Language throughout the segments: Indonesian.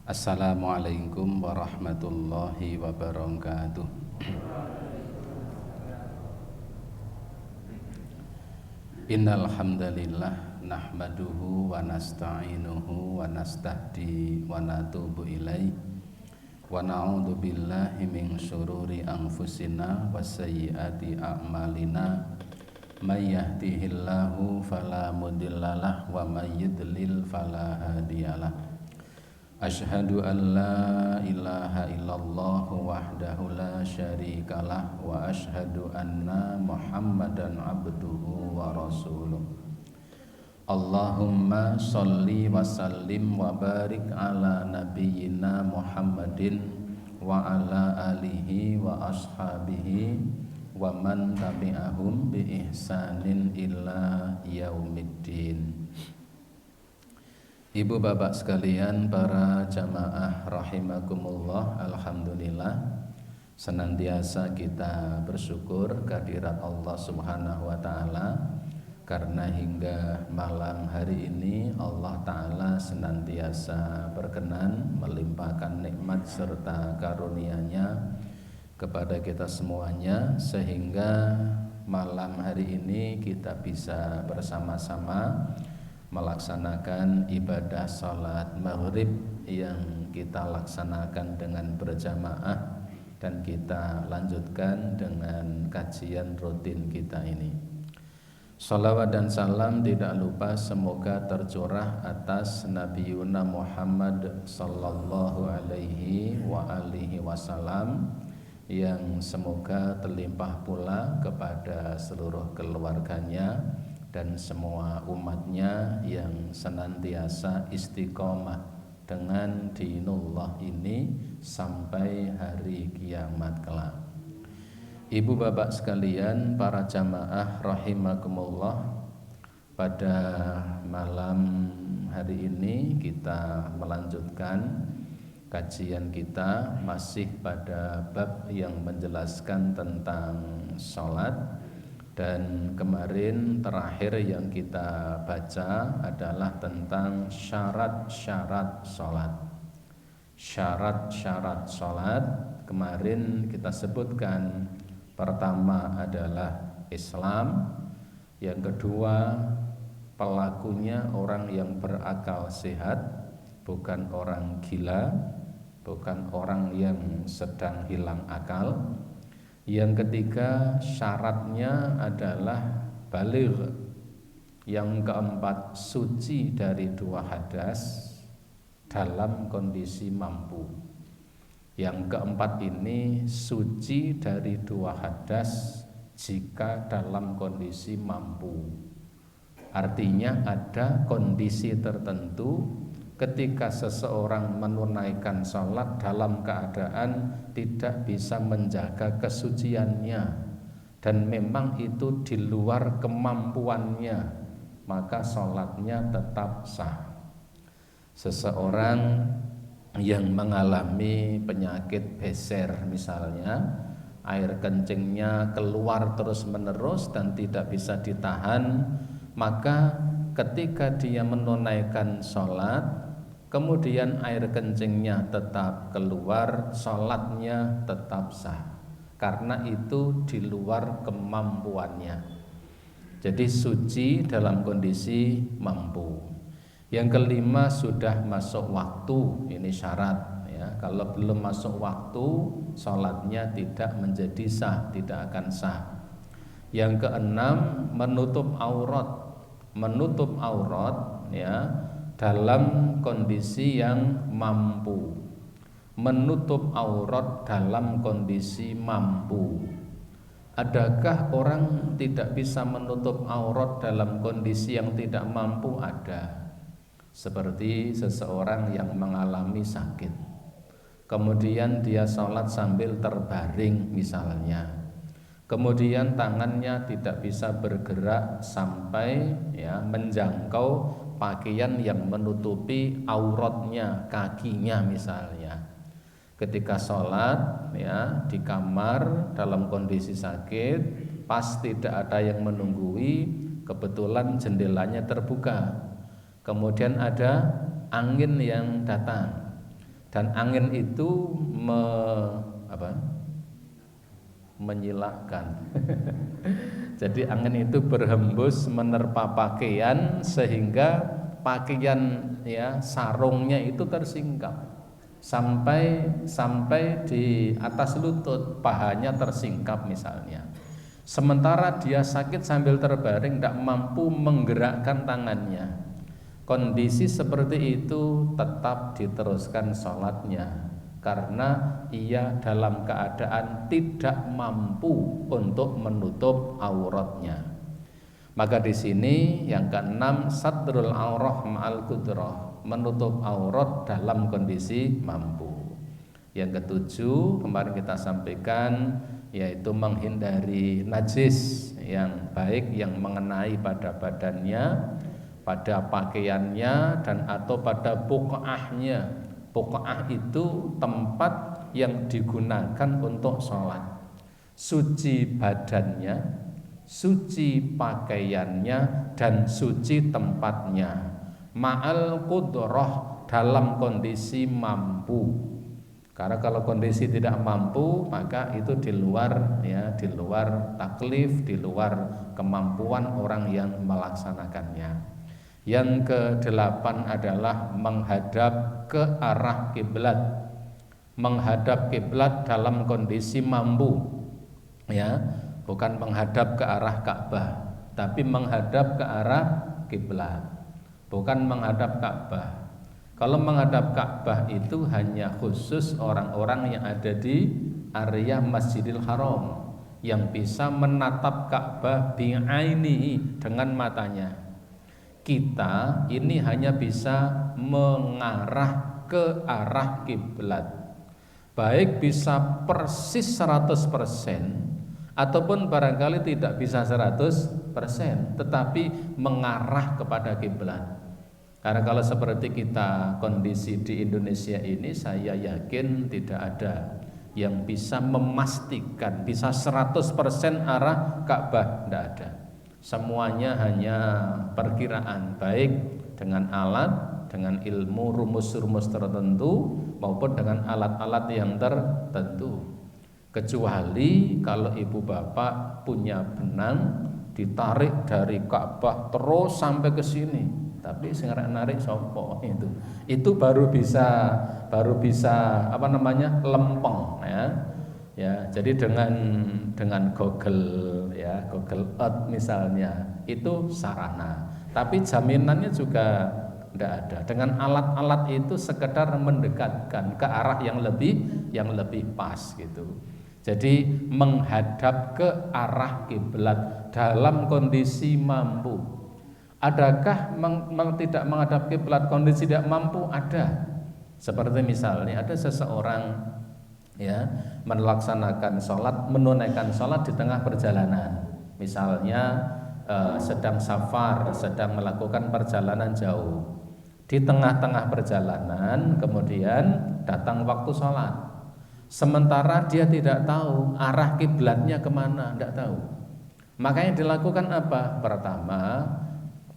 Assalamualaikum warahmatullahi wabarakatuh. Innal hamdalillah nahmaduhu wa nasta'inuhu wa nastahdi wa natubu ilaih wa na'udzu billahi min syururi anfusina wa sayyiati a'malina may yahdihillahu fala mudhillalah wa may yudlil fala hadiyalah. Asyhadu an la ilaha illallah wahdahu la syarikalah wa asyhadu anna Muhammadan abduhu wa rasuluh. Allahumma sholli wa sallim wa barik ala nabiyyina Muhammadin wa ala alihi wa ashabihi wa man tabi'ahum bi ihsanin ila yaumiddin. Ibu bapak sekalian, para jamaah rahimakumullah, alhamdulillah senantiasa kita bersyukur kehadirat Allah Subhanahu wa taala karena hingga malam hari ini Allah taala senantiasa berkenan melimpahkan nikmat serta karunia-Nya kepada kita semuanya sehingga malam hari ini kita bisa bersama-sama melaksanakan ibadah salat maghrib yang kita laksanakan dengan berjamaah dan kita lanjutkan dengan kajian rutin kita ini. Salawat dan salam tidak lupa semoga tercurah atas Nabi Yuna Muhammad sallallahu alaihi wa alihi wasallam yang semoga terlimpah pula kepada seluruh keluarganya dan semua umatnya yang senantiasa istiqomah dengan dinullah ini sampai hari kiamat kelak. Ibu bapak sekalian, para jamaah rahimakumullah, pada malam hari ini kita melanjutkan kajian kita masih pada bab yang menjelaskan tentang sholat. Dan kemarin terakhir yang kita baca adalah tentang syarat-syarat sholat. Syarat-syarat sholat kemarin kita sebutkan, pertama adalah Islam, yang kedua pelakunya orang yang berakal sehat, bukan orang gila, bukan orang yang sedang hilang akal. Yang ketiga syaratnya adalah baligh. Yang keempat suci dari dua hadas dalam kondisi mampu. Yang keempat ini suci dari dua hadas jika dalam kondisi mampu. Artinya ada kondisi tertentu ketika seseorang menunaikan sholat dalam keadaan tidak bisa menjaga kesuciannya dan memang itu di luar kemampuannya, maka sholatnya tetap sah. Seseorang yang mengalami penyakit beser misalnya, air kencingnya keluar terus menerus dan tidak bisa ditahan, maka ketika dia menunaikan sholat kemudian air kencingnya tetap keluar, sholatnya tetap sah karena itu di luar kemampuannya. Jadi suci dalam kondisi mampu. Yang kelima sudah masuk waktu, ini syarat ya. Kalau belum masuk waktu sholatnya tidak menjadi sah, tidak akan sah. Yang keenam menutup aurat ya dalam kondisi yang mampu. Menutup aurat dalam kondisi mampu. Adakah orang tidak bisa menutup aurat dalam kondisi yang tidak mampu? Ada. Seperti seseorang yang mengalami sakit, kemudian dia sholat sambil terbaring misalnya, kemudian tangannya tidak bisa bergerak sampai ya menjangkau pakaian yang menutupi auratnya, kakinya misalnya. Ketika sholat ya di kamar dalam kondisi sakit, pas tidak ada yang menunggui, kebetulan jendelanya terbuka, kemudian ada angin yang datang, Dan angin itu menyilakkan. Jadi angin itu berhembus menerpa pakaian sehingga pakaian ya sarungnya itu tersingkap sampai di atas lutut, pahanya tersingkap misalnya. Sementara dia sakit sambil terbaring, tidak mampu menggerakkan tangannya. Kondisi seperti itu tetap diteruskan sholatnya karena ia dalam keadaan tidak mampu untuk menutup auratnya. Maka di sini yang keenam, satrul aurah ma'al qudrah, menutup aurat dalam kondisi mampu. Yang ketujuh kemarin kita sampaikan, yaitu menghindari najis yang baik yang mengenai pada badannya, pada pakaiannya, dan atau pada buqa'ahnya. Buqa'ah itu tempat yang digunakan untuk sholat. Suci badannya, suci pakaiannya, dan suci tempatnya. Ma'al qudrah, dalam kondisi mampu. Karena kalau kondisi tidak mampu, maka itu di luar taklif, di luar kemampuan orang yang melaksanakannya. Yang kedelapan adalah menghadap ke arah kiblat. Menghadap kiblat dalam kondisi mampu, ya, bukan menghadap ke arah Ka'bah, tapi menghadap ke arah kiblat, bukan menghadap Ka'bah. Kalau menghadap Ka'bah itu hanya khusus orang-orang yang ada di area Masjidil Haram yang bisa menatap Ka'bah bi'ainihi, dengan matanya. Kita ini hanya bisa mengarah ke arah kiblat, baik bisa persis 100% ataupun barangkali tidak bisa 100%, tetapi mengarah kepada kiblat. Karena kalau seperti kita kondisi di Indonesia ini, saya yakin tidak ada yang bisa memastikan bisa 100% arah Ka'bah, tidak ada. Semuanya hanya perkiraan, baik dengan alat, dengan ilmu rumus-rumus tertentu maupun dengan alat-alat yang tertentu. Kecuali kalau ibu bapak punya benang, ditarik dari Ka'bah terus sampai ke sini, tapi sing narik sopo itu baru bisa lempeng, ya. Jadi dengan Google Earth misalnya itu sarana, tapi jaminannya juga tidak ada. Dengan alat-alat itu sekedar mendekatkan ke arah yang lebih pas gitu. Jadi menghadap ke arah kiblat dalam kondisi mampu. Adakah tidak menghadap kiblat kondisi tidak mampu? Ada. Seperti misalnya ada seseorang melaksanakan sholat, menunaikan sholat di tengah perjalanan. Misalnya sedang safar, sedang melakukan perjalanan jauh. Di tengah-tengah perjalanan kemudian datang waktu sholat. Sementara dia tidak tahu arah kiblatnya kemana, tidak tahu. Maka yang dilakukan apa? Pertama,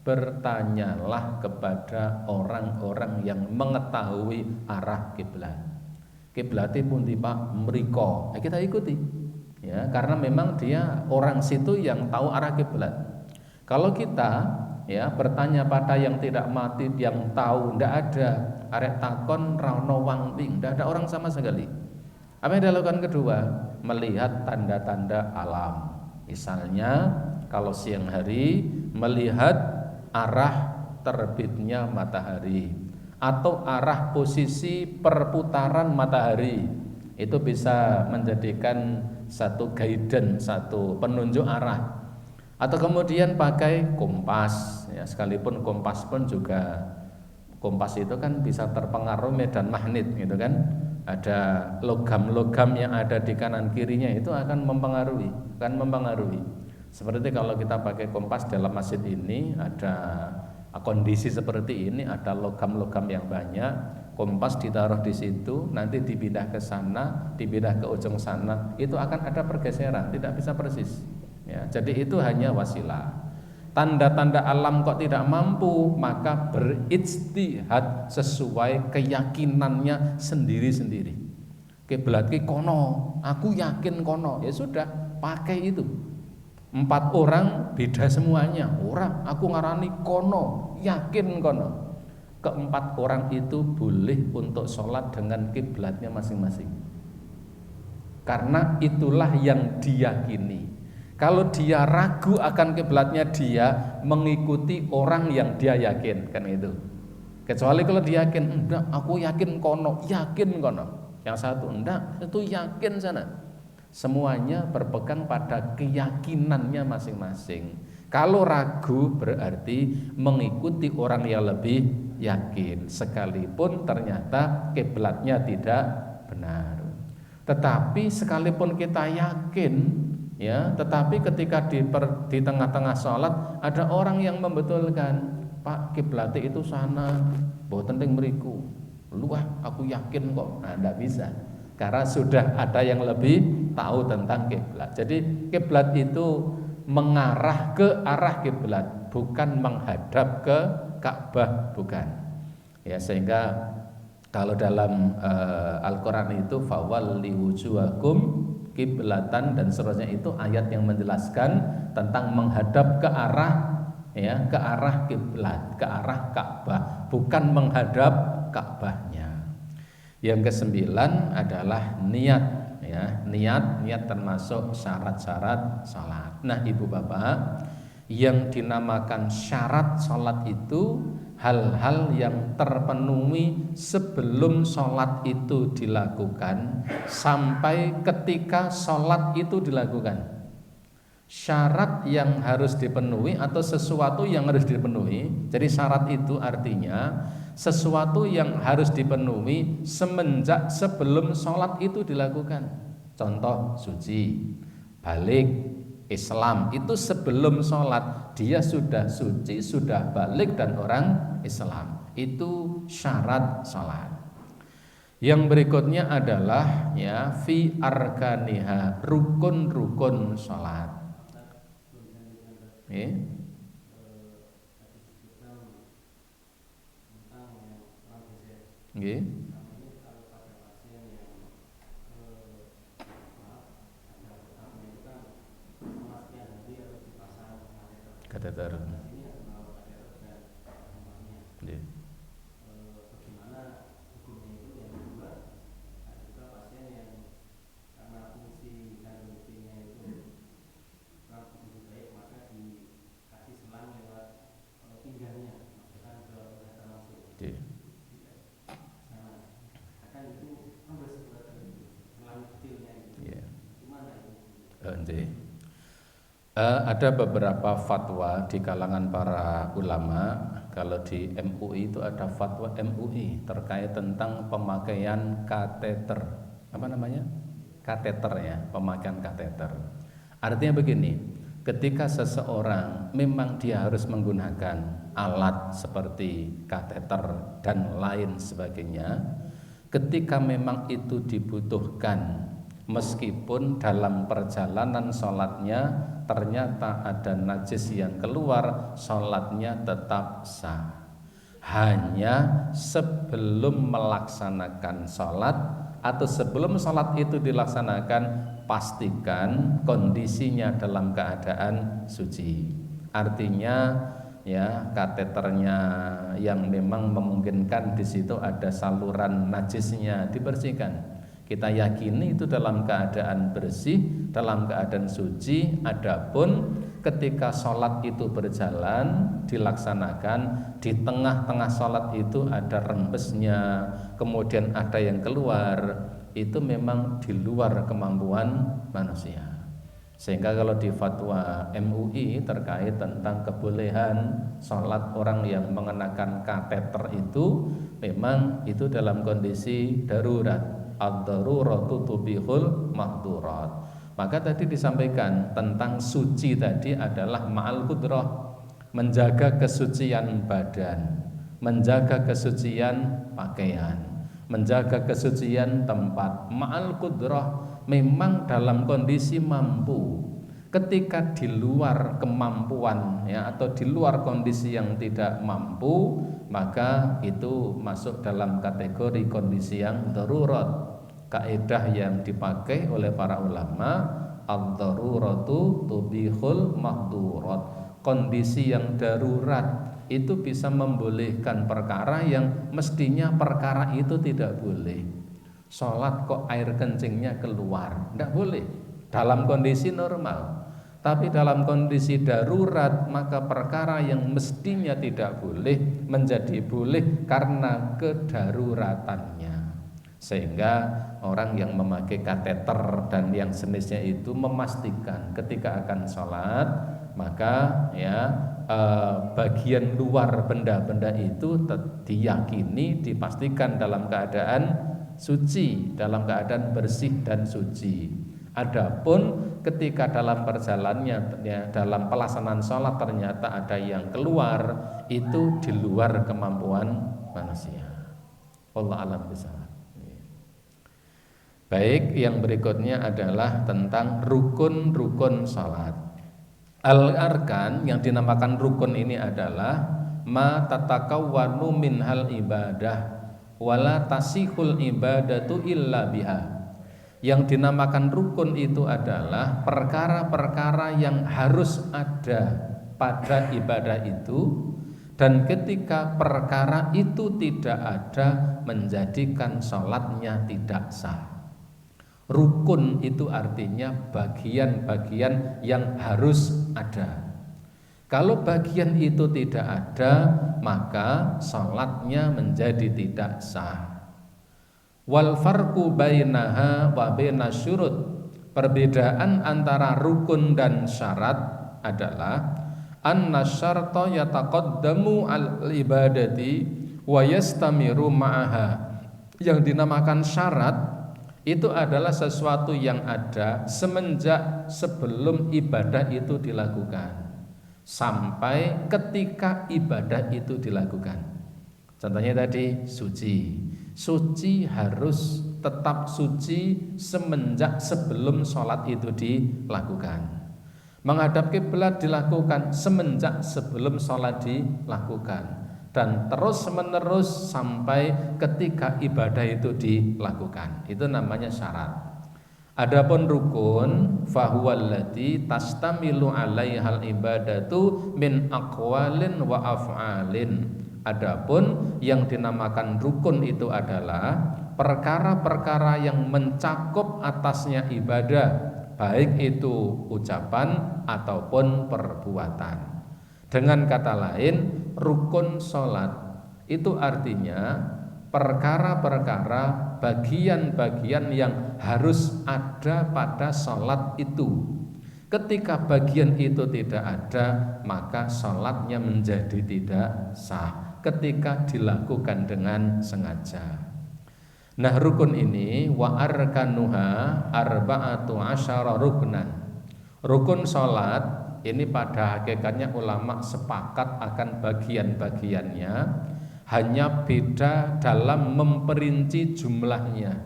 bertanyalah kepada orang-orang yang mengetahui arah kiblat. Kiblatnya pun Pak mriko, kita ikuti, ya, karena memang dia orang situ yang tahu arah kiblat. Kalau kita bertanya pada yang tidak mati, yang tahu, tidak ada. Arek takon rano wangping, tidak ada orang sama sekali. Apa yang dilakukan kedua? Melihat tanda-tanda alam. Misalnya kalau siang hari melihat arah terbitnya matahari atau arah posisi perputaran matahari, itu bisa menjadikan satu guidance, satu penunjuk arah. Atau kemudian pakai kompas, ya, sekalipun kompas pun juga, kompas itu kan bisa terpengaruh medan magnet gitu kan. Ada logam-logam yang ada di kanan kirinya, itu akan mempengaruhi. Seperti kalau kita pakai kompas dalam masjid ini, ada kondisi seperti ini, ada logam-logam yang banyak, kompas ditaruh di situ, nanti dipindah ke sana, dipindah ke ujung sana, itu akan ada pergeseran, tidak bisa persis. Ya, jadi itu hanya wasilah. tanda-tanda alam kok tidak mampu, maka berijtihad sesuai keyakinannya sendiri-sendiri. Kiblat ki kono, aku yakin kono, ya sudah pakai itu. 4 orang beda semuanya, orang aku ngarani kono, yakin kono. Keempat orang itu boleh untuk sholat dengan kiblatnya masing-masing, karena itulah yang diyakini. Kalau dia ragu akan kiblatnya, dia mengikuti orang yang dia yakin, kan itu. Kecuali kalau dia yakin, enggak, aku yakin kono, yakin kono. Yang satu, enggak, itu yakin sana. Semuanya berpegang pada keyakinannya masing-masing. Kalau ragu berarti mengikuti orang yang lebih yakin, sekalipun ternyata kiblatnya tidak benar. Tetapi sekalipun kita yakin, ya, tetapi ketika di tengah-tengah sholat ada orang yang membetulkan, Pak, kiblatnya itu sana, boten teng mriku. Luah, aku yakin kok. Nah, tidak bisa, karena sudah ada yang lebih tahu tentang kiblat. Jadi kiblat itu mengarah ke arah kiblat, bukan menghadap ke Ka'bah, bukan. Ya, sehingga kalau dalam Al-Qur'an itu fawalli wujuhakum kiblatan dan seterusnya, itu ayat yang menjelaskan tentang menghadap ke arah, ya, ke arah kiblat, ke arah Ka'bah, bukan menghadap Ka'bahnya. Yang kesembilan adalah niat, ya, niat termasuk syarat-syarat salat. Nah, Ibu Bapak, yang dinamakan syarat salat itu hal-hal yang terpenuhi sebelum salat itu dilakukan sampai ketika salat itu dilakukan. Syarat yang harus dipenuhi atau sesuatu yang harus dipenuhi. Jadi syarat itu artinya sesuatu yang harus dipenuhi semenjak sebelum sholat itu dilakukan. Contoh suci, balik, Islam, itu sebelum sholat dia sudah suci, sudah balik dan orang Islam. Itu syarat sholat. Yang berikutnya adalah, ya, fi arkaniha, rukun-rukun sholat. Nggih. Kateter. Nggih. Bagaimana hukumnya itu yang kedua, ada juga pasien yang karena fungsi kandungannya itu kurang begitu baik, maka dikasih selang lewat pinggangnya, masukkan ke ureter langsung. Nah, akan itu harus selang kecilnya itu. Gimana itu? Ada beberapa fatwa di kalangan para ulama. Kalau di MUI itu ada fatwa MUI terkait tentang pemakaian kateter. Apa namanya? Kateter, ya, pemakaian kateter. Artinya begini, ketika seseorang memang dia harus menggunakan alat seperti kateter dan lain sebagainya, ketika memang itu dibutuhkan, meskipun dalam perjalanan sholatnya ternyata ada najis yang keluar, sholatnya tetap sah. Hanya sebelum melaksanakan sholat atau sebelum sholat itu dilaksanakan, pastikan kondisinya dalam keadaan suci. Artinya, ya, kateternya yang memang memungkinkan di situ ada saluran najisnya dibersihkan. Kita yakini itu dalam keadaan bersih, dalam keadaan suci. Adapun ketika sholat itu berjalan, dilaksanakan, di tengah-tengah sholat itu ada rembesnya, kemudian ada yang keluar, itu memang di luar kemampuan manusia. Sehingga kalau di fatwa MUI terkait tentang kebolehan sholat orang yang mengenakan kateter itu, memang itu dalam kondisi darurat. Ad-daruratu tubihul mahdurat. Maka tadi disampaikan tentang suci tadi adalah ma'al qudrah, menjaga kesucian badan, menjaga kesucian pakaian, menjaga kesucian tempat. Ma'al qudrah, memang dalam kondisi mampu. Ketika di luar kemampuan ya, atau di luar kondisi yang tidak mampu, maka itu masuk dalam kategori kondisi yang darurat. Kaidah yang dipakai oleh para ulama, ad-daruratu tubihul mahdurat. Kondisi yang darurat itu bisa membolehkan perkara yang mestinya perkara itu tidak boleh. Sholat kok air kencingnya keluar, tidak boleh dalam kondisi normal. Tapi dalam kondisi darurat, maka perkara yang mestinya tidak boleh menjadi boleh karena kedaruratannya. Sehingga orang yang memakai kateter dan yang sejenisnya itu memastikan ketika akan sholat, maka ya bagian luar benda-benda itu diyakini, dipastikan dalam keadaan suci, dalam keadaan bersih dan suci. Adapun ketika dalam perjalanannya ya, dalam pelaksanaan sholat ternyata ada yang keluar, itu di luar kemampuan manusia. Wallahu a'lam bishawab. Baik, yang berikutnya adalah tentang rukun-rukun sholat. Al-arkan yang dinamakan rukun ini adalah ma tatakawwanu min hal ibadah wala tasihul ibadatu illa biha. Yang dinamakan rukun itu adalah perkara-perkara yang harus ada pada ibadah itu, dan ketika perkara itu tidak ada menjadikan sholatnya tidak sah. Rukun itu artinya bagian-bagian yang harus ada. Kalau bagian itu tidak ada, maka sholatnya menjadi tidak sah. Wal farqu bainaha wa bainasyurut. Perbedaan antara rukun dan syarat adalah anna syarta yataqaddamu al ibadati wa yastamiru ma'aha. Yang dinamakan syarat itu adalah sesuatu yang ada semenjak sebelum ibadah itu dilakukan sampai ketika ibadah itu dilakukan. Contohnya tadi suci. Suci harus tetap suci semenjak sebelum sholat itu dilakukan. Menghadap kiblat dilakukan semenjak sebelum sholat dilakukan, dan terus menerus sampai ketika ibadah itu dilakukan. Itu namanya syarat. Adapun rukun fahuwallati tastamilu alaihal ibadatu min aqwalin wa af'alin. Adapun yang dinamakan rukun itu adalah perkara-perkara yang mencakup atasnya ibadah, baik itu ucapan ataupun perbuatan. Dengan kata lain, rukun sholat itu artinya perkara-perkara, bagian-bagian yang harus ada pada sholat itu. Ketika bagian itu tidak ada, maka sholatnya menjadi tidak sah ketika dilakukan dengan sengaja. Nah, rukun ini wa arkanuha arba'atu asyara ruknan. Rukun sholat ini pada hakikatnya ulama sepakat akan bagian-bagiannya, hanya beda dalam memperinci jumlahnya.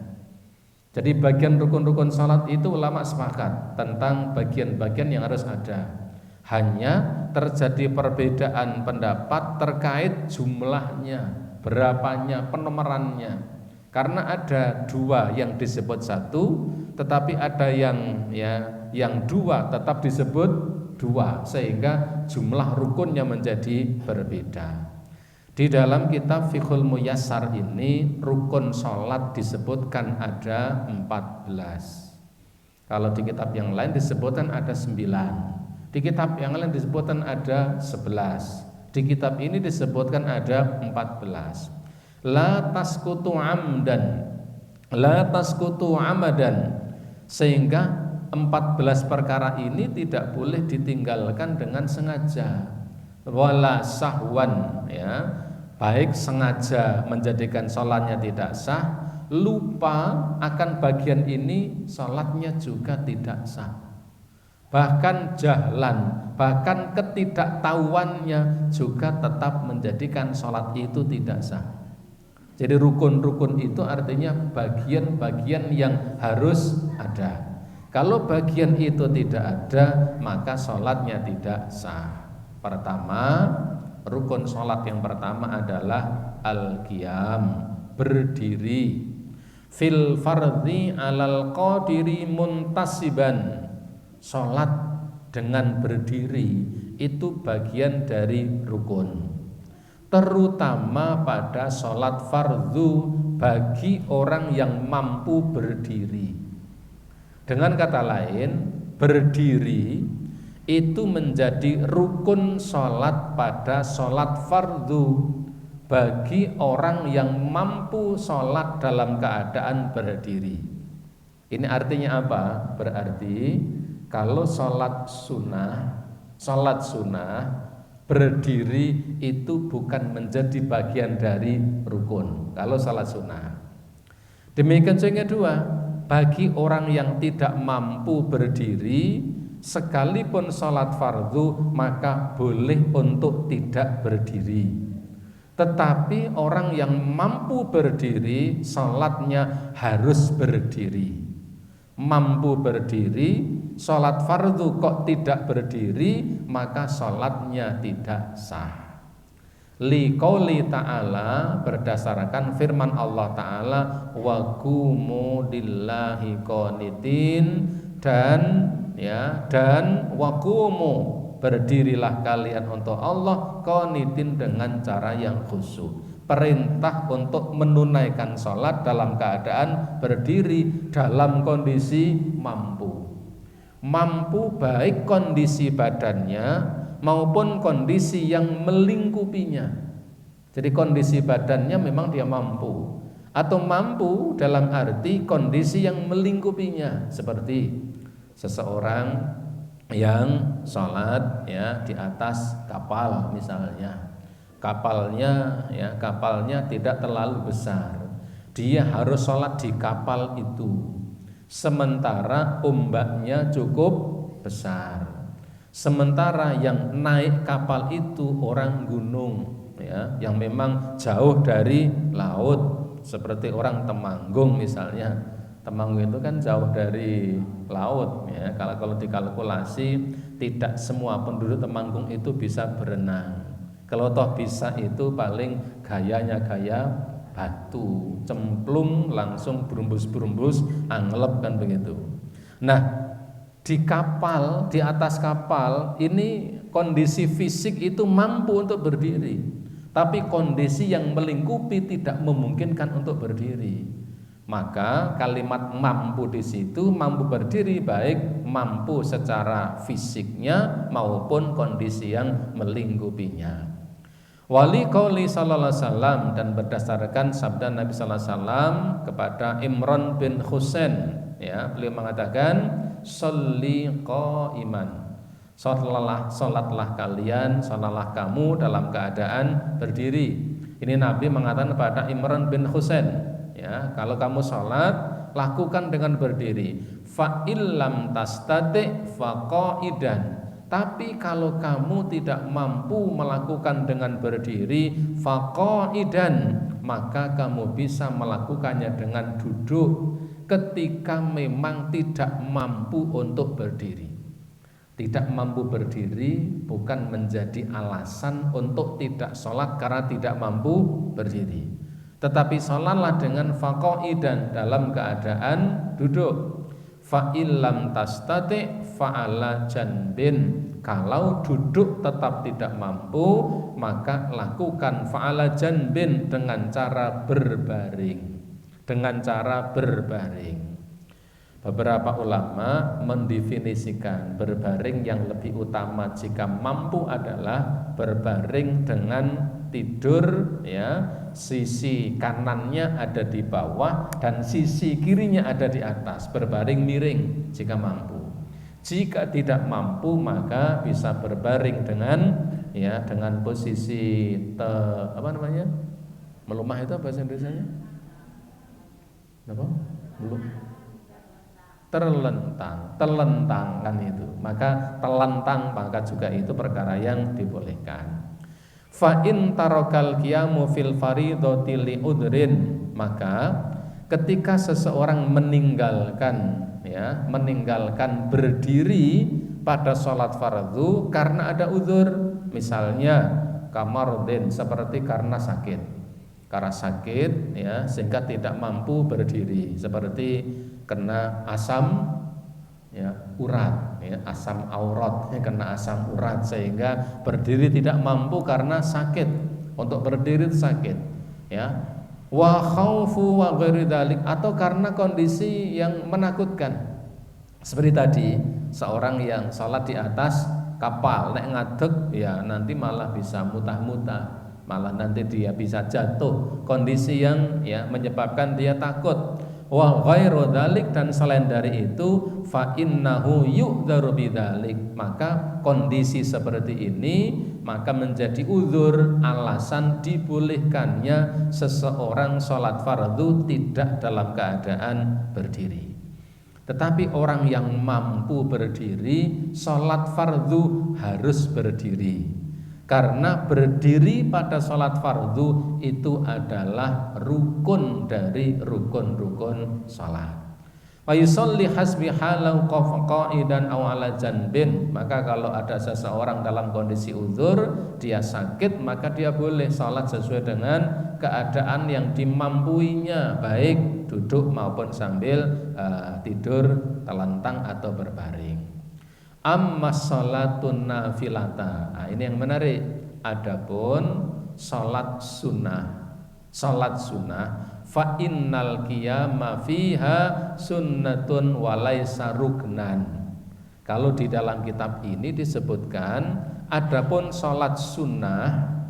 Jadi bagian rukun-rukun sholat itu ulama sepakat tentang bagian-bagian yang harus ada. Hanya terjadi perbedaan pendapat terkait jumlahnya, berapanya, penomorannya. Karena ada dua yang disebut satu, tetapi ada yang dua tetap disebut dua, sehingga jumlah rukunnya menjadi berbeda. Di dalam kitab Fiqhul Muyassar ini rukun sholat disebutkan ada 14. Kalau di kitab yang lain disebutkan ada 9. Di kitab yang lain disebutkan ada 11. Di kitab ini disebutkan ada 14. La taskutu amdan, la taskutu amadan. Sehingga 14 perkara ini tidak boleh ditinggalkan dengan sengaja. Wala sahwan, ya, baik sengaja menjadikan sholatnya tidak sah, lupa akan bagian ini sholatnya juga tidak sah. Bahkan jahlan, bahkan ketidaktahuannya juga tetap menjadikan sholat itu tidak sah. Jadi rukun-rukun itu artinya bagian-bagian yang harus ada. Kalau bagian itu tidak ada, maka sholatnya tidak sah. Pertama, rukun sholat yang pertama adalah al-qiyam, berdiri. Fil fardhi alal qadiri muntasiban. Sholat dengan berdiri itu bagian dari rukun, terutama pada sholat fardu bagi orang yang mampu berdiri. Dengan kata lain, berdiri itu menjadi rukun sholat pada sholat fardu bagi orang yang mampu sholat dalam keadaan berdiri. Ini artinya apa? Berarti kalau sholat sunnah berdiri itu bukan menjadi bagian dari rukun. Kalau sholat sunnah. Demikian yang kedua, bagi orang yang tidak mampu berdiri, sekalipun sholat fardu maka boleh untuk tidak berdiri. Tetapi orang yang mampu berdiri, sholatnya harus berdiri. Mampu berdiri, sholat fardu kok tidak berdiri, maka sholatnya tidak sah. Liqouli ta'ala, berdasarkan firman Allah Ta'ala, wa qumu lillahi qanitin, dan wa qumu, berdirilah kalian untuk Allah qanitin, dengan cara yang khusyuk. Perintah untuk menunaikan sholat dalam keadaan berdiri dalam kondisi mampu. Mampu baik kondisi badannya maupun kondisi yang melingkupinya. Jadi kondisi badannya memang dia mampu, atau mampu dalam arti kondisi yang melingkupinya, seperti seseorang yang sholat di atas kapal misalnya. Kapalnya tidak terlalu besar, dia harus sholat di kapal itu, sementara ombaknya cukup besar. Sementara yang naik kapal itu orang gunung, yang memang jauh dari laut, seperti orang Temanggung misalnya. Temanggung itu kan jauh dari laut, Kalau dikalkulasi, tidak semua penduduk Temanggung itu bisa berenang. Kalau toh bisa itu paling gayanya gaya batu, cemplung langsung berumbus-berumbus, anglep kan begitu. Nah, di kapal, di atas kapal ini kondisi fisik itu mampu untuk berdiri, tapi kondisi yang melingkupi tidak memungkinkan untuk berdiri. Maka kalimat mampu di situ, mampu berdiri baik mampu secara fisiknya maupun kondisi yang melingkupinya. Wali qauli sallallahu alaihi wasallam, dan berdasarkan sabda Nabi sallallahu alaihi wasallam kepada Imran bin Husain, beliau mengatakan, sholli qaiman, sholatlah kalian, sholatlah kamu dalam keadaan berdiri. Ini Nabi mengatakan kepada Imran bin Husain, kalau kamu sholat lakukan dengan berdiri. Fa illam tastati fa qaidan, tapi kalau kamu tidak mampu melakukan dengan berdiri, fa qaidan, maka kamu bisa melakukannya dengan duduk. Ketika memang tidak mampu untuk berdiri. Tidak mampu berdiri bukan menjadi alasan untuk tidak sholat karena tidak mampu berdiri. Tetapi sholatlah dengan faqaidan, dalam keadaan duduk. Fa illam tastati fa'ala janbin, kalau duduk tetap tidak mampu, maka lakukan fa'ala janbin, dengan cara berbaring. Beberapa ulama mendefinisikan berbaring yang lebih utama jika mampu adalah berbaring dengan tidur, sisi kanannya ada di bawah dan sisi kirinya ada di atas, berbaring miring jika mampu. Jika tidak mampu maka bisa berbaring dengan posisi melumah, itu apa bahasa Indonesianya? Apa? Belum. Telentang kan itu. Maka telentang maka juga itu perkara yang dibolehkan. Fa in tarakal qiyamu fil faridati li udrin, maka ketika seseorang meninggalkan berdiri pada sholat fardu karena ada uzur, misalnya kamardin, seperti karena sakit ya, sehingga tidak mampu berdiri, seperti kena asam ya, urat ya, asam aurat ya, kena asam urat sehingga berdiri tidak mampu karena sakit, untuk berdiri itu sakit ya, wa khaufu wa ghairi dzalik, atau karena kondisi yang menakutkan seperti tadi seorang yang sholat di atas kapal, nek ngadeg ya nanti malah bisa mutah-mutah, malah nanti dia bisa jatuh, kondisi yang ya menyebabkan dia takut. Wa ghairu dzalik, dan selain dari itu fa innahu yu'dzaru bidzalik, maka kondisi seperti ini maka menjadi uzur, alasan dibolehkannya seseorang sholat fardu tidak dalam keadaan berdiri. Tetapi orang yang mampu berdiri, sholat fardu harus berdiri, karena berdiri pada sholat fardu itu adalah rukun dari rukun-rukun sholat. Wa yusalli hasbi halau qa'idan aw ala janbin, maka kalau ada seseorang dalam kondisi uzur, dia sakit, maka dia boleh sholat sesuai dengan keadaan yang dimampuinya, baik duduk maupun sambil tidur telentang atau berbaring. Amma sholatun nafilata, nah, ini yang menarik. Adapun sholat sunnah, fa innal qiyama fiha sunnatun walaysa ruknan. Kalau di dalam kitab ini disebutkan, adapun sholat sunnah,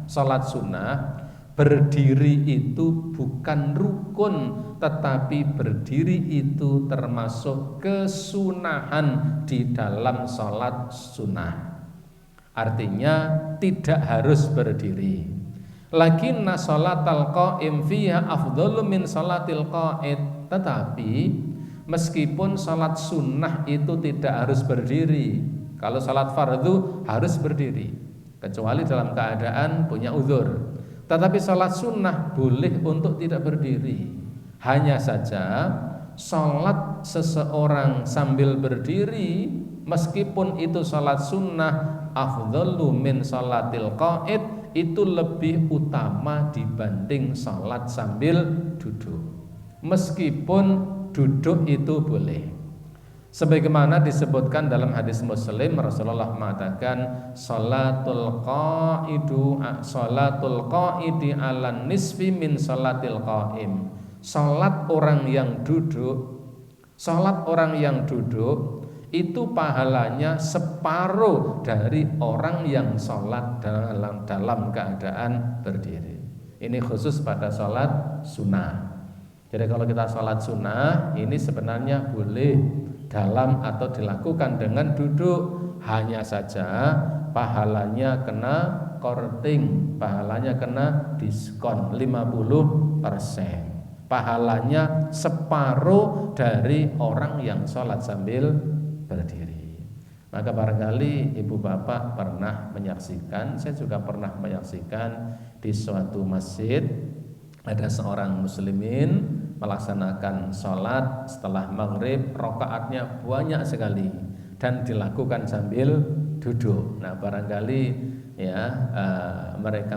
berdiri itu bukan rukun, tetapi berdiri itu termasuk kesunahan di dalam sholat sunnah. Artinya tidak harus berdiri. Lakinna sholatal qa'im fiha afdalu min sholatil qa'id, tetapi meskipun sholat sunnah itu tidak harus berdiri, kalau sholat fardu harus berdiri, kecuali dalam keadaan punya uzur. Tetapi sholat sunnah boleh untuk tidak berdiri. Hanya saja sholat seseorang sambil berdiri, meskipun itu sholat sunnah, afdalu min sholatil qa'id, itu lebih utama dibanding sholat sambil duduk. Meskipun duduk itu boleh, sebagaimana disebutkan dalam hadis Muslim, Rasulullah mengatakan salatul qa'idi ala nisfi min salatil qa'im. Salat orang yang duduk itu pahalanya separuh dari orang yang sholat dalam keadaan berdiri. Ini khusus pada sholat sunnah. Jadi kalau kita sholat sunnah ini sebenarnya boleh dalam atau dilakukan dengan duduk, hanya saja pahalanya kena korting, pahalanya kena diskon 50%. Pahalanya separuh dari orang yang sholat sambil berdiri. Maka barangkali ibu bapak pernah menyaksikan, saya juga pernah menyaksikan di suatu masjid ada seorang muslimin melaksanakan sholat setelah maghrib, rakaatnya banyak sekali dan dilakukan sambil duduk. Nah barangkali ya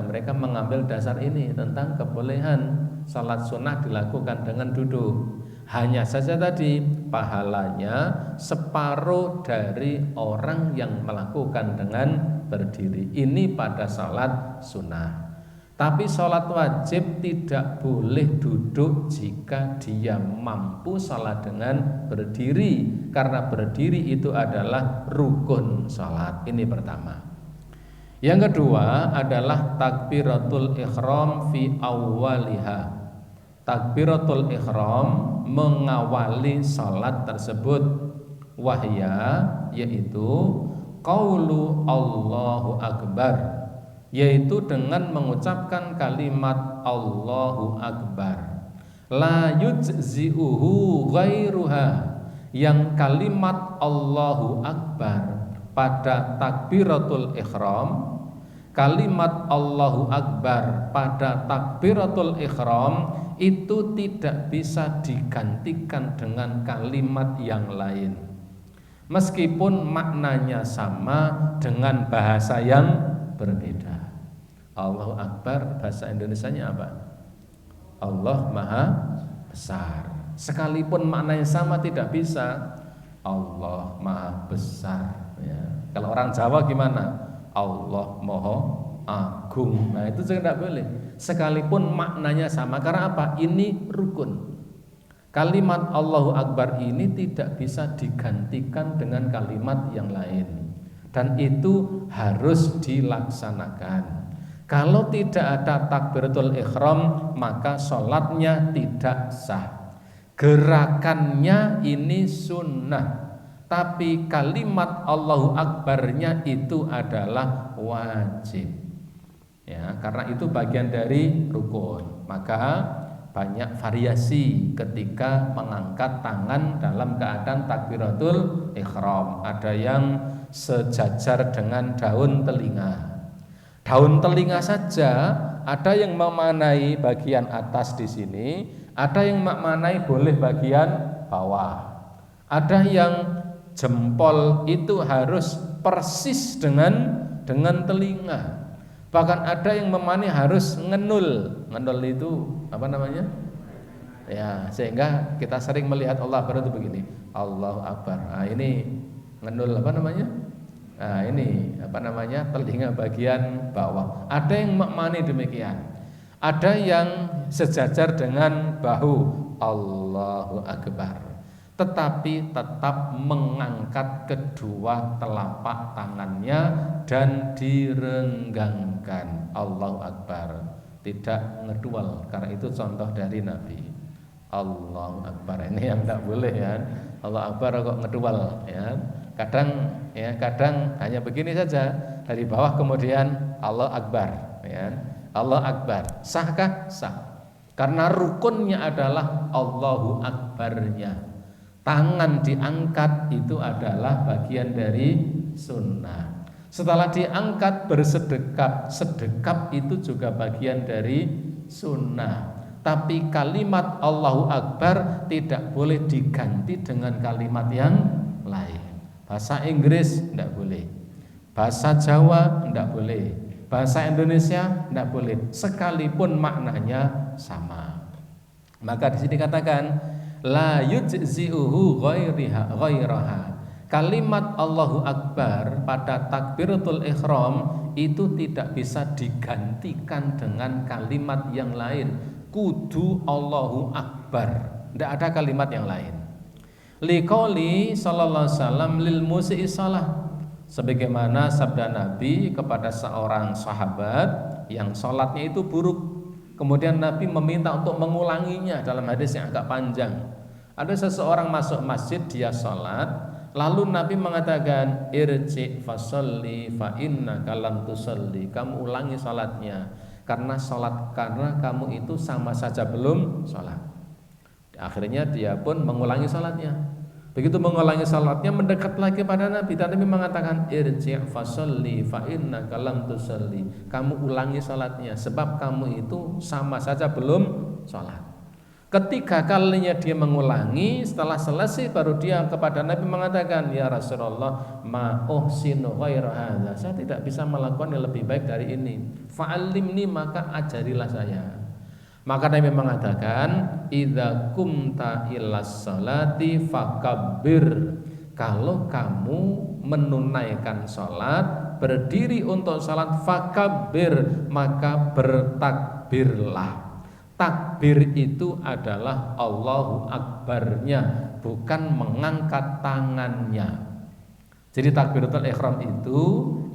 mereka mengambil dasar ini tentang kebolehan sholat sunnah dilakukan dengan duduk. Hanya saja tadi pahalanya separuh dari orang yang melakukan dengan berdiri. Ini pada sholat sunnah. Tapi sholat wajib tidak boleh duduk jika dia mampu sholat dengan berdiri, karena berdiri itu adalah rukun sholat. Ini pertama. Yang kedua adalah takbiratul ihram fi awwaliha. Takbiratul ihram mengawali salat tersebut, wahya yaitu qaulu Allahu akbar, yaitu dengan mengucapkan kalimat Allahu akbar. La yujzi'uhu ghairuha, yang kalimat Allahu akbar pada takbiratul ihram, kalimat Allahu akbar pada takbiratul ihram itu tidak bisa digantikan dengan kalimat yang lain. Meskipun maknanya sama dengan bahasa yang berbeda. Allahu Akbar bahasa Indonesianya apa? Allah Maha Besar. Sekalipun maknanya sama tidak bisa. Allah Maha Besar ya. Kalau orang Jawa gimana? Allah Maha Agung. Nah itu juga tidak boleh. Sekalipun maknanya sama. Karena apa? Ini rukun. Kalimat Allahu Akbar ini tidak bisa digantikan dengan kalimat yang lain. Dan itu harus dilaksanakan. Kalau tidak ada takbiratul ihram, maka sholatnya tidak sah. Gerakannya ini sunnah. Tapi kalimat Allahu Akbarnya itu adalah wajib ya, karena itu bagian dari rukun. Maka banyak variasi ketika mengangkat tangan dalam keadaan takbiratul ihram. Ada yang sejajar dengan daun telinga. Daun telinga saja ada yang memanai bagian atas di sini, ada yang memanai boleh bagian bawah. Ada yang jempol itu harus persis dengan telinga. Bahkan ada yang memani harus ngenul. Ngenul itu apa namanya? Ya, sehingga kita sering melihat Allah Akbar itu begini. Allahu Akbar. Nah, ini ngenul apa namanya? Nah, ini apa namanya? Telinga bagian bawah. Ada yang memani demikian. Ada yang sejajar dengan bahu. Allahu Akbar. Tetapi tetap mengangkat kedua telapak tangannya dan direnggangkan. Allahu Akbar. Tidak ngedual, karena itu contoh dari Nabi. Allahu Akbar, ini yang tidak boleh ya. Allahu Akbar kok ngedual ya. Kadang hanya begini saja, dari bawah kemudian Allahu Akbar ya. Allahu Akbar. Sahkah? Sah. Karena rukunnya adalah Allahu Akbarnya. Tangan diangkat itu adalah bagian dari sunnah. Setelah diangkat bersedekap, sedekap itu juga bagian dari sunnah. Tapi kalimat Allahu Akbar tidak boleh diganti dengan kalimat yang lain. Bahasa Inggris tidak boleh, bahasa Jawa tidak boleh, bahasa Indonesia tidak boleh, sekalipun maknanya sama. Maka di sini katakan la yujzi'uhu ghairaha. Kalimat Allahu Akbar pada takbiratul ihram itu tidak bisa digantikan dengan kalimat yang lain. Kudu Allahu Akbar. Tidak ada kalimat yang lain. Liqauli sallallahu alaihi wasallam lil musii shalah. Sebagaimana sabda Nabi kepada seorang sahabat yang sholatnya itu buruk. Kemudian Nabi meminta untuk mengulanginya dalam hadis yang agak panjang. Ada seseorang masuk masjid, dia sholat, lalu Nabi mengatakan irji fasolli fa innaka lam tusolli. Kamu ulangi sholatnya karena kamu itu sama saja belum sholat. Akhirnya dia pun mengulangi sholatnya. Begitu mengulangi salatnya mendekat lagi pada Nabi dan Nabi mengatakan irji' fasolli fa innaka lam tusolli. Kamu ulangi salatnya sebab kamu itu sama saja belum salat. Ketiga kalinya dia mengulangi, setelah selesai baru dia kepada Nabi mengatakan ya Rasulullah ma uhsinu ghaira hadza. Saya tidak bisa melakukan yang lebih baik dari ini. Fa'allimni, maka ajarilah saya. Maka Nabi mengatakan idza kumta ilas salati fakabbir. Kalau kamu menunaikan salat, berdiri untuk salat, fakabbir, maka bertakbirlah. Takbir itu adalah Allahu Akbarnya, bukan mengangkat tangannya. Jadi takbiratul ihram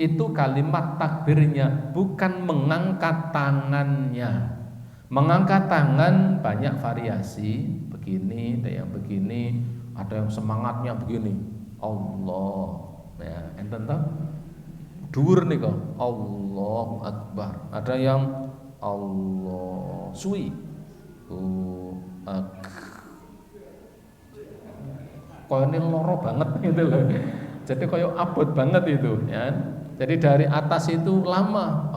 itu kalimat takbirnya, bukan mengangkat tangannya. Mengangkat tangan banyak variasi, begini, ada yang begini, ada yang semangatnya begini. Allah, ya, enten tahu? Dhuwur nih kok. Allahu Akbar. Ada yang Allah suwi. Kok ini loro banget gitu loh. Jadi kayak abot banget itu, ya. Jadi dari atas itu lama.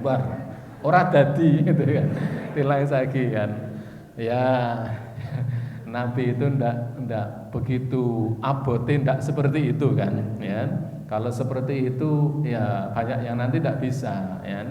Akbar. Ora dadi gitu kan. Tilang saiki kan. Ya Nabi itu ndak begitu abote, ndak seperti itu kan ya. Kalau seperti itu ya banyak yang nanti ndak bisa ya.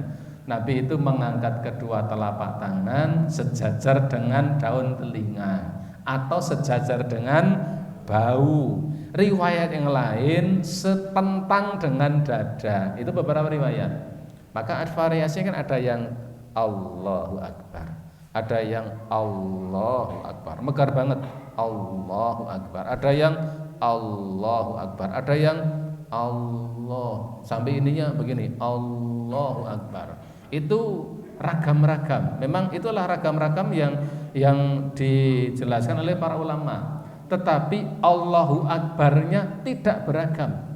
Nabi itu mengangkat kedua telapak tangan sejajar dengan daun telinga atau sejajar dengan bau. Riwayat yang lain setentang dengan dada. Itu beberapa riwayat. Maka variasi kan ada yang Allahu Akbar, ada yang Allahu Akbar, megar banget Allahu Akbar, ada yang Allahu Akbar, ada yang Allah sampai ininya begini Allahu Akbar. Itu ragam-ragam. Memang itulah ragam-ragam yang dijelaskan oleh para ulama. Tetapi Allahu Akbarnya tidak beragam.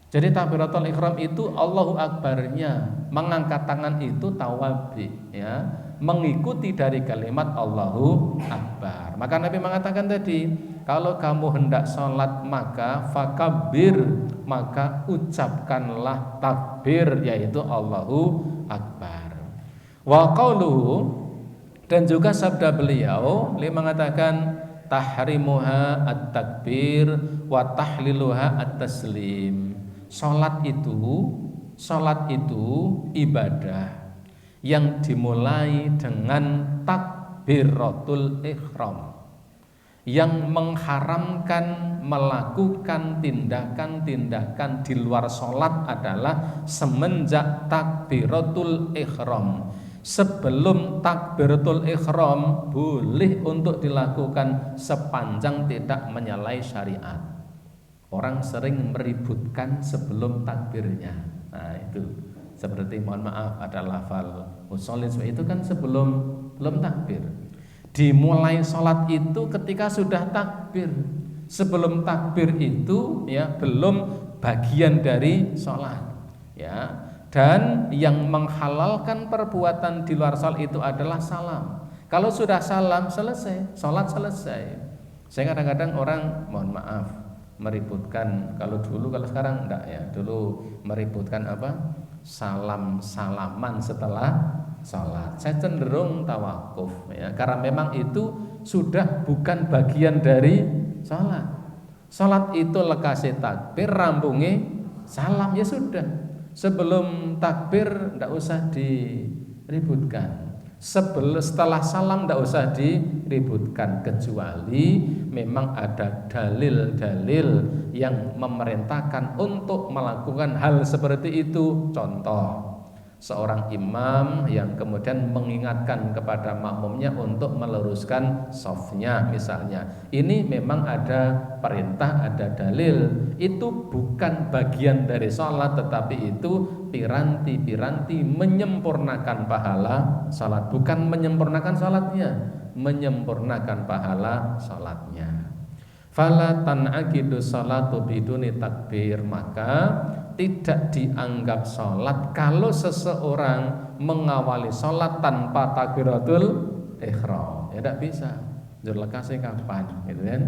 Jadi takbiratul ihram itu Allahu Akbarnya, mengangkat tangan itu tawabi ya, mengikuti dari kalimat Allahu Akbar. Maka Nabi mengatakan tadi, kalau kamu hendak sholat maka fakabbir, maka ucapkanlah takbir yaitu Allahu Akbar. Wa qauluhu, dan juga sabda beliau mengatakan tahrimuha at-takbir wa tahliluha at-taslim. Salat itu ibadah yang dimulai dengan takbiratul ihram, yang mengharamkan melakukan tindakan-tindakan di luar salat adalah semenjak takbiratul ihram. Sebelum takbiratul ihram boleh untuk dilakukan sepanjang tidak menyalahi syariat. Orang sering meributkan sebelum takbirnya. Nah itu seperti mohon maaf ada lafal usolin itu kan belum takbir. Dimulai sholat itu ketika sudah takbir. Sebelum takbir itu ya belum bagian dari sholat ya. Dan yang menghalalkan perbuatan di luar sholat itu adalah salam. Kalau sudah salam selesai, sholat selesai. Saya kadang-kadang orang mohon maaf meributkan, kalau sekarang enggak ya, dulu meributkan apa? Salaman setelah sholat. Saya cenderung tawakuf ya, karena memang itu sudah bukan bagian dari sholat. Sholat itu lekase takbir, rambunge salam ya sudah. Sebelum takbir enggak usah diributkan. Setelah salam tidak usah diributkan, kecuali memang ada dalil-dalil yang memerintahkan untuk melakukan hal seperti itu. Contoh, seorang imam yang kemudian mengingatkan kepada makmumnya untuk meluruskan shafnya misalnya. Ini memang ada perintah, ada dalil. Itu bukan bagian dari sholat, tetapi itu piranti-piranti menyempurnakan pahala salat, bukan menyempurnakan salatnya, menyempurnakan pahala salatnya. Fala tan'aqidu salatu biduni takbir, maka tidak dianggap salat kalau seseorang mengawali salat tanpa takbiratul ihram. Ya tidak bisa. Jurlekase kapan gitu kan?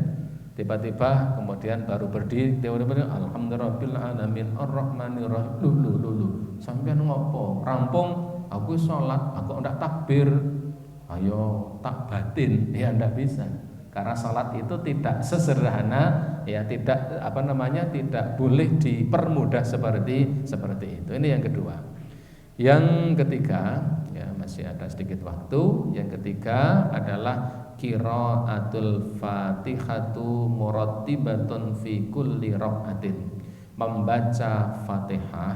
Tiba-tiba kemudian baru berdiri, tiba-tiba alhamdulillahirabbil alamin arrahmanir rahim. Lulu sampean ngopo? Rampung aku salat, aku ndak takbir. Ayo tak batin. Ya ndak bisa. Karena salat itu tidak sesederhana ya, tidak tidak boleh dipermudah seperti itu. Ini yang kedua. Yang ketiga, ya masih ada sedikit waktu. Yang ketiga adalah qiraatul Fatihatu murattibatun fi kulli rakaatin. Membaca Fatihah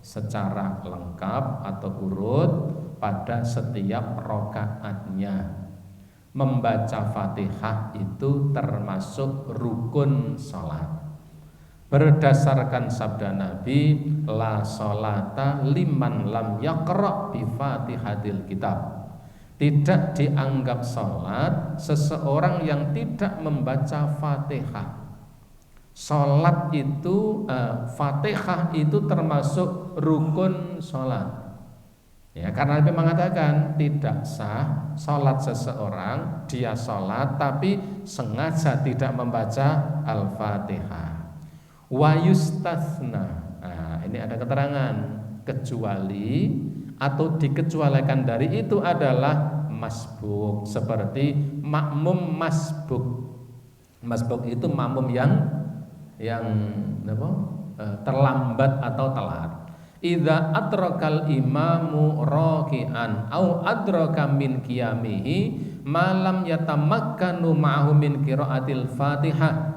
secara lengkap atau urut pada setiap rakaatnya. Membaca Fatihah itu termasuk rukun salat. Berdasarkan sabda Nabi, la sholata liman lam yaqra bi Fatihatil kitab. Tidak dianggap salat seseorang yang tidak membaca Fatihah. Salat itu Fatihah itu termasuk rukun salat. Ya, karena Nabi mengatakan tidak sah salat seseorang, dia salat tapi sengaja tidak membaca Al-Fatihah. Wa yustatsna. Nah, ini ada keterangan kecuali atau dikecualikan dari itu adalah masbuk, seperti makmum masbuk. Masbuk itu makmum yang terlambat atau telat. Idza adrakal imamu raki'an au adraka min qiyamihi malam yatamakkanu ma'ahu min qiraatil Fatihah.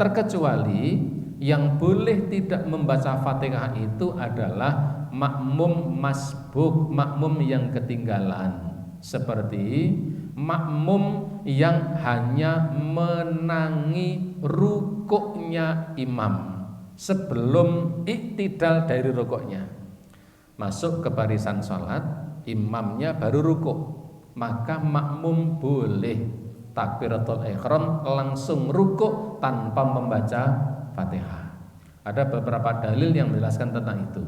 Terkecuali yang boleh tidak membaca Fatihah itu adalah makmum masbuk, makmum yang ketinggalan, seperti makmum yang hanya menangi rukuknya imam sebelum iktidal dari rukuknya. Masuk ke barisan sholat, imamnya baru rukuk, maka makmum boleh takbiratul ihram langsung rukuk tanpa membaca Fatihah. Ada beberapa dalil yang menjelaskan tentang itu.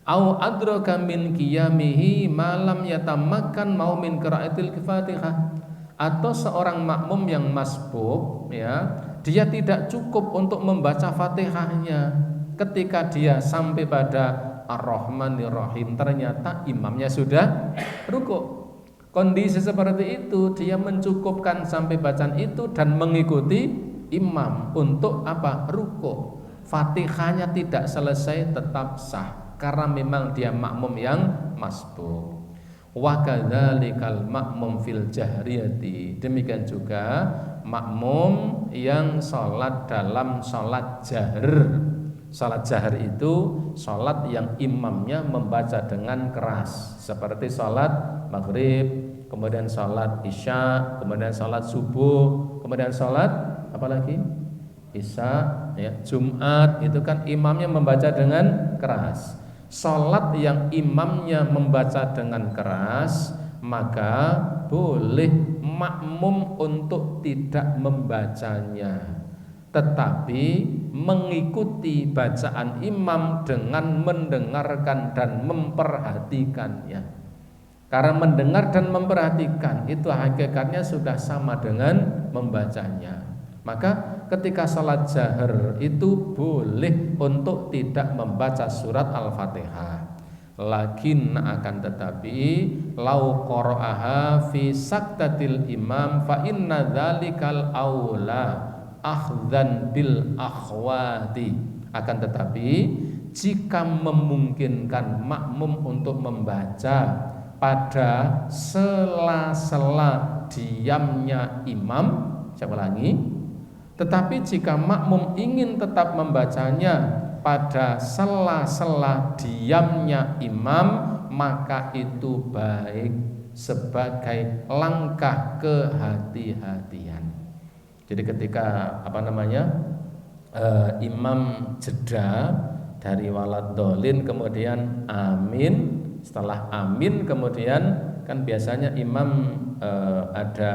Au adraka min qiyamihi malam yatamakkan mau min qiraatil Fatihah. Atau seorang makmum yang masbuk, dia tidak cukup untuk membaca Fatihahnya. Ketika dia sampai pada Ar-Rahmanir Rahim, ternyata imamnya sudah rukuk. Kondisi seperti itu dia mencukupkan sampai bacaan itu dan mengikuti imam untuk apa? Rukuk. Fatihahnya tidak selesai tetap sah karena memang dia makmum yang masbuk. Wa kadzalikal makmum fil jahriyati, demikian juga makmum yang sholat dalam sholat jahr. Sholat jahr itu sholat yang imamnya membaca dengan keras, seperti sholat maghrib, kemudian sholat isya, kemudian sholat subuh, kemudian sholat apa lagi? Isya, Jumat, itu kan imamnya membaca dengan keras. Sholat yang imamnya membaca dengan keras, maka boleh makmum untuk tidak membacanya, tetapi mengikuti bacaan imam dengan mendengarkan dan memperhatikannya. Karena mendengar dan memperhatikan itu hakikatnya sudah sama dengan membacanya. Maka ketika salat jahar itu boleh untuk tidak membaca surat Al-Fatihah. Lakin akan tetapi lau qara'aha fi saktatil imam fa inna dzalikal aula akhdhan bil akhwati. Akan tetapi jika memungkinkan makmum untuk membaca pada sela-sela diamnya imam, saya ulangi, tetapi jika makmum ingin tetap membacanya pada sela-sela diamnya imam, maka itu baik sebagai langkah kehati-hatian. Jadi ketika imam jeda dari waladhdallin kemudian amin, setelah amin kemudian kan biasanya imam ada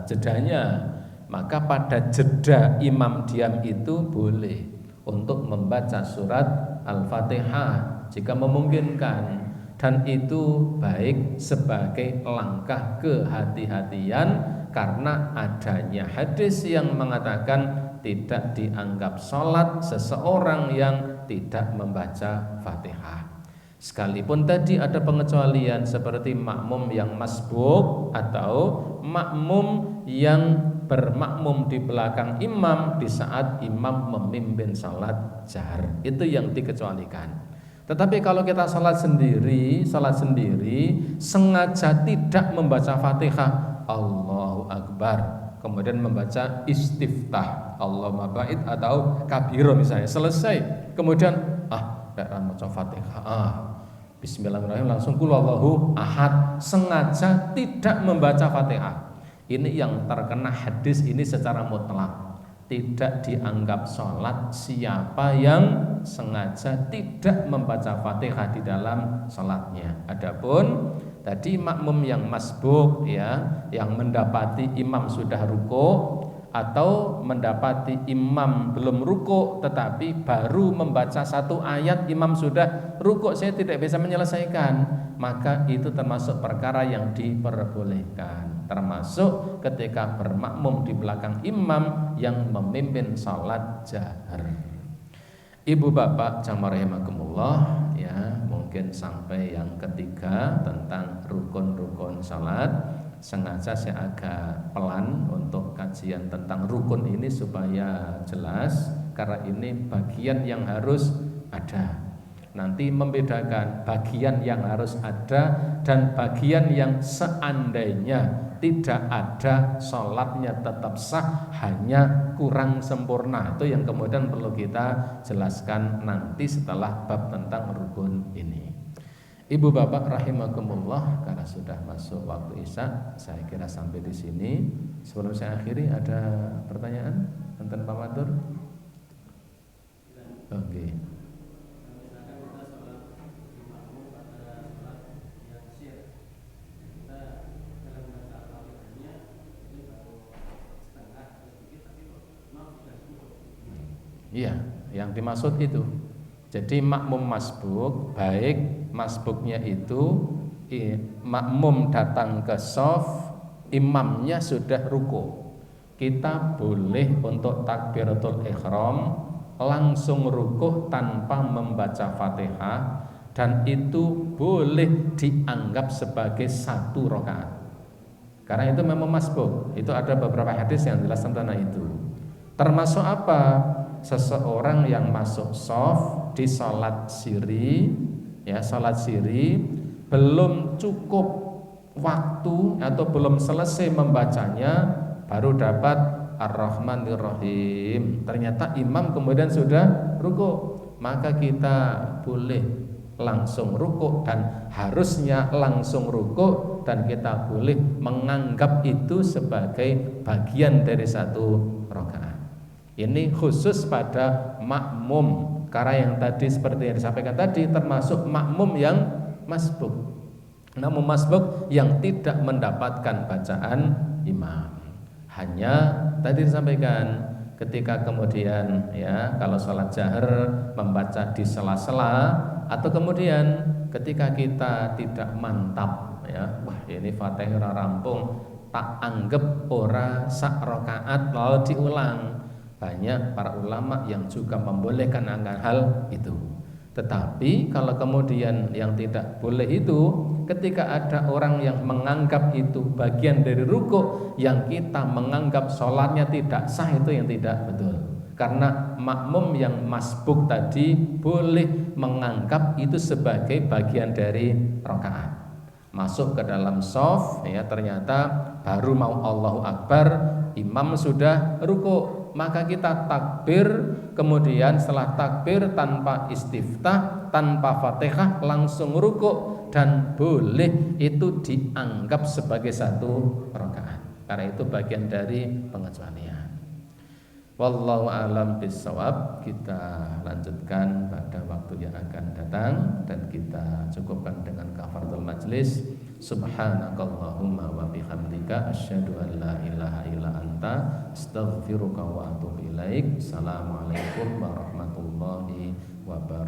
jedanya. Maka pada jeda imam diam itu boleh untuk membaca surat Al-Fatihah jika memungkinkan, dan itu baik sebagai langkah kehati-hatian karena adanya hadis yang mengatakan tidak dianggap sholat seseorang yang tidak membaca Fatihah. Sekalipun tadi ada pengecualian seperti makmum yang masbuk atau makmum yang bermakmum di belakang imam di saat imam memimpin salat jahar, itu yang dikecualikan. Tetapi kalau kita salat sendiri sengaja tidak membaca Fatihah, Allahu Akbar, kemudian membaca istiftah, Allahumma ba'id atau kabiro misalnya, selesai, kemudian tidak membaca Fatihah, Bismillahirrahmanirrahim, langsung qul huwallahu ahad, sengaja tidak membaca Fatihah. Ini yang terkena hadis ini secara mutlak, tidak dianggap sholat siapa yang sengaja tidak membaca Fatihah di dalam sholatnya. Adapun tadi makmum yang masbuk yang mendapati imam sudah ruku atau mendapati imam belum ruku tetapi baru membaca satu ayat imam sudah ruku, saya tidak bisa menyelesaikan, maka itu termasuk perkara yang diperbolehkan, termasuk ketika bermakmum di belakang imam yang memimpin salat jahar. Ibu bapak jamaah rahimakumullah, ya, mungkin sampai yang ketiga tentang rukun-rukun salat. Sengaja saya agak pelan untuk kajian tentang rukun ini supaya jelas, karena ini bagian yang harus ada. Nanti membedakan bagian yang harus ada dan bagian yang seandainya tidak ada, sholatnya tetap sah, hanya kurang sempurna. Itu yang kemudian perlu kita jelaskan nanti setelah bab tentang rukun ini. Ibu bapak rahimakumullah, karena sudah masuk waktu Isya, saya kira sampai di sini. Sebelum saya akhiri, ada pertanyaan tentang Pak Matur? Oke. Iya, yang dimaksud itu. Jadi makmum masbuk, baik masbuknya itu makmum datang ke shaf, imamnya sudah ruku. Kita boleh untuk takbiratul ihram langsung ruku tanpa membaca Fatihah, dan itu boleh dianggap sebagai satu rakaat. Karena itu memang masbuk. Itu ada beberapa hadis yang jelas tentang itu. Termasuk apa? Seseorang yang masuk shaf di salat siri, ya salat siri, belum cukup waktu atau belum selesai membacanya, baru dapat Ar-Rahmanir Rahim. Ternyata imam kemudian sudah ruku, maka kita boleh langsung ruku, dan harusnya langsung ruku, dan kita boleh menganggap itu sebagai bagian dari satu rakaat. Ini khusus pada makmum, karena yang tadi seperti yang disampaikan tadi termasuk makmum yang masbuk. Makmum masbuk yang tidak mendapatkan bacaan imam. Hanya tadi disampaikan ketika kemudian ya kalau sholat jahar membaca di sela-sela, atau kemudian ketika kita tidak mantap ya, wah ini Fatihah rampung, tak anggap ora sak rakaat lalu diulang. Banyak para ulama yang juga membolehkan akan hal itu. Tetapi kalau kemudian yang tidak boleh itu, ketika ada orang yang menganggap itu bagian dari ruku, yang kita menganggap sholatnya tidak sah, itu yang tidak betul. Karena makmum yang masbuk tadi boleh menganggap itu sebagai bagian dari rakaat. Masuk ke dalam shaf ya, ternyata baru mau Allahu Akbar, imam sudah ruku, maka kita takbir, kemudian setelah takbir tanpa istiftah, tanpa Fatihah langsung ruku, dan boleh itu dianggap sebagai satu rakaat. Karena itu bagian dari pengecualian. Wallahu a'lam bishawab. Kita lanjutkan pada waktu yang akan datang, dan kita cukupkan dengan kafaratul majlis. Subhanakallahumma wa bihamdika asyhadu an la ilaha illa anta astaghfiruka wa atubu ilaik. Assalamualaikum warahmatullahi wabarakatuh.